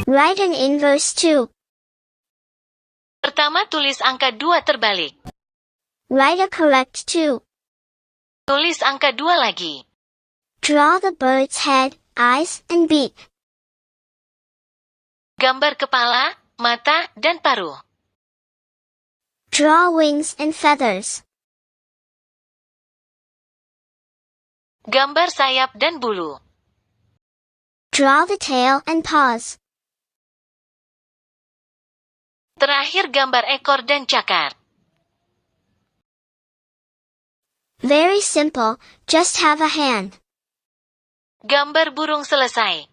Write an inverse 2. Pertama tulis angka 2 terbalik. Write a correct 2. Tulis angka 2 lagi. Draw the bird's head, eyes, and beak. Gambar kepala, mata, dan paruh. Draw wings and feathers. Gambar sayap dan bulu. Draw the tail and paws. Terakhir gambar ekor dan cakar. Very simple, just have a hand. Gambar burung selesai.